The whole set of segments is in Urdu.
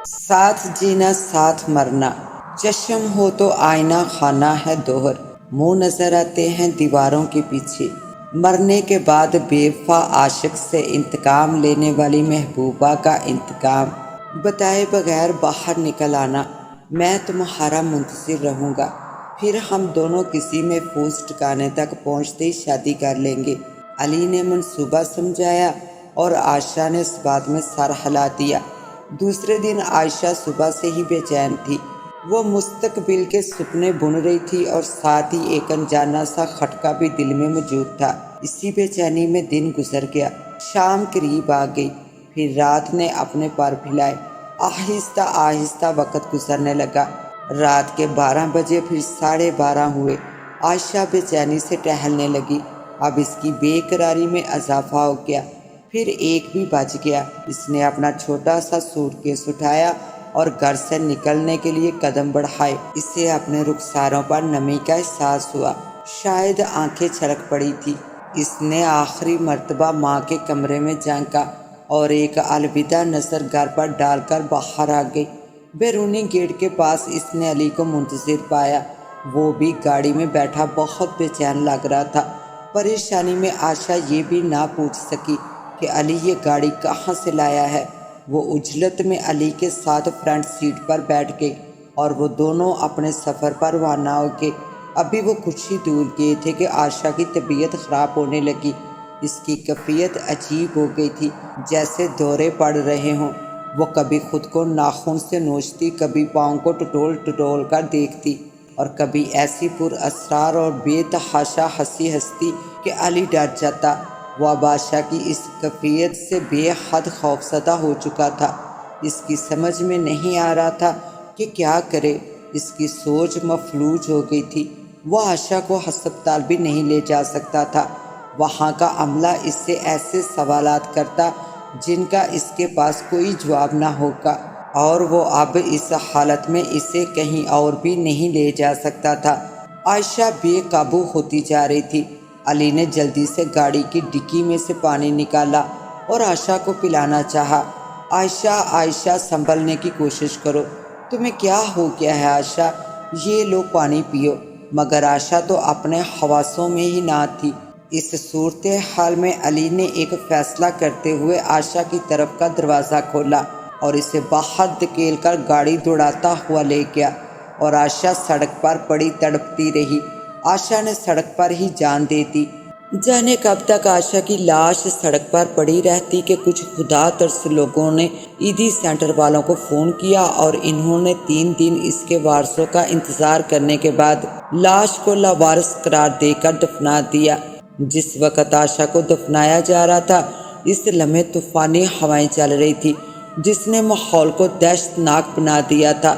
ساتھ جینا ساتھ مرنا، چشم ہو تو آئینہ خانہ ہے دوہر، منہ نظر آتے ہیں دیواروں کے پیچھے، مرنے کے بعد بے وفا عاشق سے انتقام لینے والی محبوبہ کا انتقام، بتائے بغیر باہر نکل آنا، میں تمہارا منتظر رہوں گا، پھر ہم دونوں کسی محفوظ ٹھکانے تک پہنچتے ہی شادی کر لیں گے۔ علی نے منصوبہ سمجھایا اور عائشہ نے اس بات میں سر ہلا دیا۔ دوسرے دن عائشہ صبح سے ہی بے چین تھی، وہ مستقبل کے سپنے بن رہی تھی اور ساتھ ہی ایک انجانا سا کھٹکا بھی دل میں موجود تھا۔ اسی بے چینی میں دن گزر گیا، شام قریب آ گئی، پھر رات نے اپنے پر پھیلائے، آہستہ آہستہ وقت گزرنے لگا، رات کے 12 بجے، پھر 12:30 ہوئے۔ عائشہ بے چینی سے ٹہلنے لگی، اب اس کی بے قراری میں اضافہ ہو گیا۔ پھر 1 بھی بج گیا، اس نے اپنا چھوٹا سا سوٹ کیس اٹھایا اور گھر سے نکلنے کے لیے قدم بڑھائے۔ اسے اپنے رخساروں پر نمی کا احساس ہوا، شاید آنکھیں چھلک پڑی تھی۔ اس نے آخری مرتبہ ماں کے کمرے میں جھانکا اور ایک الوداع نظر گھر پر ڈال کر باہر آ گئی۔ بیرونی گیٹ کے پاس اس نے علی کو منتظر پایا، وہ بھی گاڑی میں بیٹھا بہت بے چین لگ رہا تھا۔ پریشانی میں عائشہ یہ بھی نہ پوچھ سکی کہ علی یہ گاڑی کہاں سے لایا ہے۔ وہ عجلت میں علی کے ساتھ فرنٹ سیٹ پر بیٹھ گئی اور وہ دونوں اپنے سفر پر روانہ ہو گئے۔ ابھی وہ کچھ ہی دور گئے تھے کہ عائشہ کی طبیعت خراب ہونے لگی۔ اس کی کیفیت عجیب ہو گئی تھی، جیسے دورے پڑ رہے ہوں۔ وہ کبھی خود کو ناخن سے نوچتی، کبھی پاؤں کو ٹٹول ٹٹول کر دیکھتی اور کبھی ایسی پر اسرار اور بے تحاشا ہنسی ہنستی کہ علی ڈر جاتا۔ وہ اب عائشہ کی اس کیفیت سے بے حد خوفزدہ ہو چکا تھا۔ اس کی سمجھ میں نہیں آ رہا تھا کہ کیا کرے، اس کی سوچ مفلوج ہو گئی تھی۔ وہ عائشہ کو ہسپتال بھی نہیں لے جا سکتا تھا، وہاں کا عملہ اس سے ایسے سوالات کرتا جن کا اس کے پاس کوئی جواب نہ ہوگا، اور وہ اب اس حالت میں اسے کہیں اور بھی نہیں لے جا سکتا تھا۔ عائشہ بے قابو ہوتی جا رہی تھی۔ علی نے جلدی سے گاڑی کی ڈکی میں سے پانی نکالا اور عائشہ کو پلانا چاہا۔ عائشہ عائشہ سنبھلنے کی کوشش کرو، تمہیں کیا ہو گیا ہے عائشہ، یہ لو پانی پیو۔ مگر عائشہ تو اپنے حواسوں میں ہی نہ تھی۔ اس صورتحال میں علی نے ایک فیصلہ کرتے ہوئے عائشہ کی طرف کا دروازہ کھولا اور اسے باہر دھکیل کر گاڑی دوڑاتا ہوا لے گیا، اور عائشہ سڑک پر پڑی تڑپتی رہی۔ عائشہ نے سڑک پر ہی جان دے دی۔ جانے کب تک عائشہ کی لاش سڑک پر پڑی رہتی کہ کچھ خدا ترس لوگوں نے ایدھی سینٹر والوں کو فون کیا اور انہوں نے 3 دن اس کے وارثوں کا انتظار کرنے کے بعد لاش کو لاوارث قرار دے کر دفنا دیا۔ جس وقت عائشہ کو دفنایا جا رہا تھا، اس لمحے طوفانی ہوائیں چل رہی تھی جس نے ماحول کو دہشت ناک بنا دیا تھا۔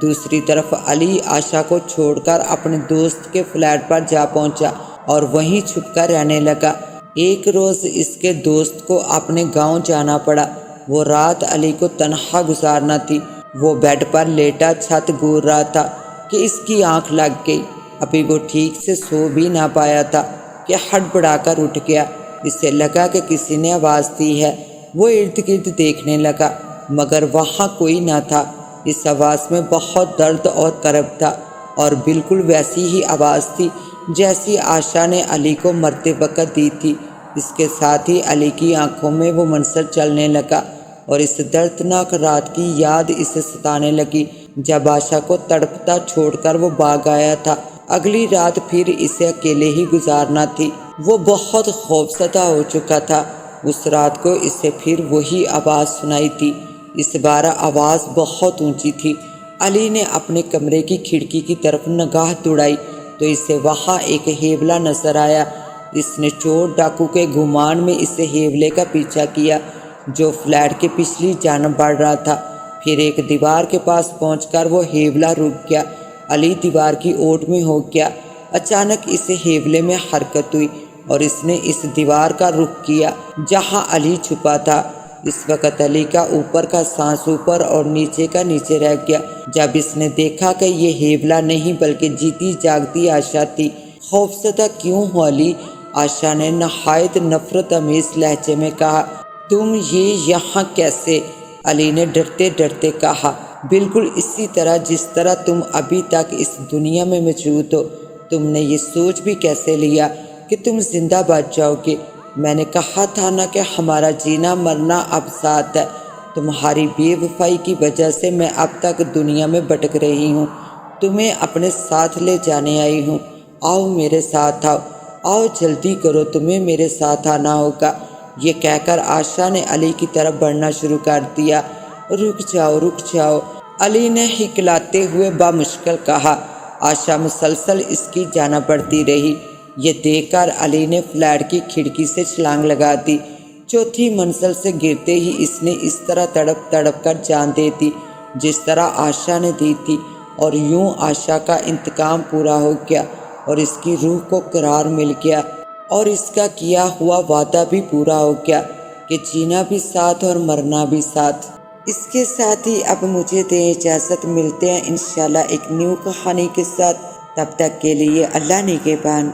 دوسری طرف علی عائشہ کو چھوڑ کر اپنے دوست کے فلیٹ پر جا پہنچا اور وہیں چھپ کر رہنے لگا۔ ایک روز اس کے دوست کو اپنے گاؤں جانا پڑا۔ وہ رات علی کو تنہا گزارنا تھی۔ وہ بیڈ پر لیٹا چھت گور رہا تھا کہ اس کی آنکھ لگ گئی۔ ابھی وہ ٹھیک سے سو بھی نہ پایا تھا کہ ہڑبڑا کر اٹھ گیا۔ اسے لگا کہ کسی نے آواز دی ہے۔ وہ ارد گرد دیکھنے لگا، مگر وہاں کوئی نہ تھا۔ اس آواز میں بہت درد اور کرب تھا، اور بالکل ویسی ہی آواز تھی جیسی عائشہ نے علی کو مرتے وقت دی تھی۔ اس کے ساتھ ہی علی کی آنکھوں میں وہ منظر چلنے لگا اور اس دردناک رات کی یاد اسے ستانے لگی جب عائشہ کو تڑپتا چھوڑ کر وہ بھاگ آیا تھا۔ اگلی رات پھر اسے اکیلے ہی گزارنا تھی۔ وہ بہت خوفزدہ ہو چکا تھا۔ اس رات کو اسے پھر وہی آواز سنائی تھی۔ اس بار آواز بہت اونچی تھی۔ علی نے اپنے کمرے کی کھڑکی کی طرف نگاہ دوڑائی تو اسے وہاں ایک ہیولا نظر آیا۔ اس نے چور ڈاکو کے گمان میں اس ہیولے کا پیچھا کیا جو فلیٹ کے پچھلی جانب بڑھ رہا تھا۔ پھر ایک دیوار کے پاس پہنچ کر وہ ہیولا رک گیا۔ علی دیوار کی اوٹ میں ہو گیا۔ اچانک اس ہیولے میں حرکت ہوئی اور اس نے اس دیوار کا رخ کیا جہاں علی چھپا تھا۔ اس وقت علی کا اوپر کا سانس اوپر اور نیچے کا نیچے رہ گیا جب اس نے دیکھا کہ یہ ہیولا نہیں بلکہ جیتی جاگتی عائشہ تھی۔ خوفزدہ کیوں ہو علی؟ عائشہ نے نہایت نفرت آمیز لہجے میں کہا، تم یہ یہاں کیسے؟ علی نے ڈرتے ڈرتے کہا، بالکل اسی طرح جس طرح تم ابھی تک اس دنیا میں موجود ہو۔ تم نے یہ سوچ بھی کیسے لیا کہ تم زندہ بچ جاؤ گے؟ میں نے کہا تھا نا کہ ہمارا جینا مرنا اب ساتھ ہے۔ تمہاری بے وفائی کی وجہ سے میں اب تک دنیا میں بھٹک رہی ہوں، تمہیں اپنے ساتھ لے جانے آئی ہوں۔ آؤ میرے ساتھ آؤ، آؤ جلدی کرو، تمہیں میرے ساتھ آنا ہوگا۔ یہ کہہ کر عائشہ نے علی کی طرف بڑھنا شروع کر دیا۔ رک جاؤ رک جاؤ، علی نے ہکلاتے ہوئے بامشکل کہا۔ عائشہ مسلسل اس کی جانب بڑھتی رہی۔ یہ دیکھ کر علی نے فلیٹ کی کھڑکی سے چھلانگ لگا دی۔ چوتھی منزل سے گرتے ہی اس نے اس طرح تڑپ تڑپ کر جان دے دی جس طرح عائشہ نے دی تھی، اور یوں عائشہ کا انتقام پورا ہو گیا اور اس کی روح کو قرار مل گیا، اور اس کا کیا ہوا وعدہ بھی پورا ہو گیا کہ جینا بھی ساتھ اور مرنا بھی ساتھ۔ اس کے ساتھ ہی اب مجھے دیں اجازت، ملتے ہیں انشاءاللہ ایک نیو کہانی کے ساتھ۔ تب تک کے لیے اللہ نگہبان۔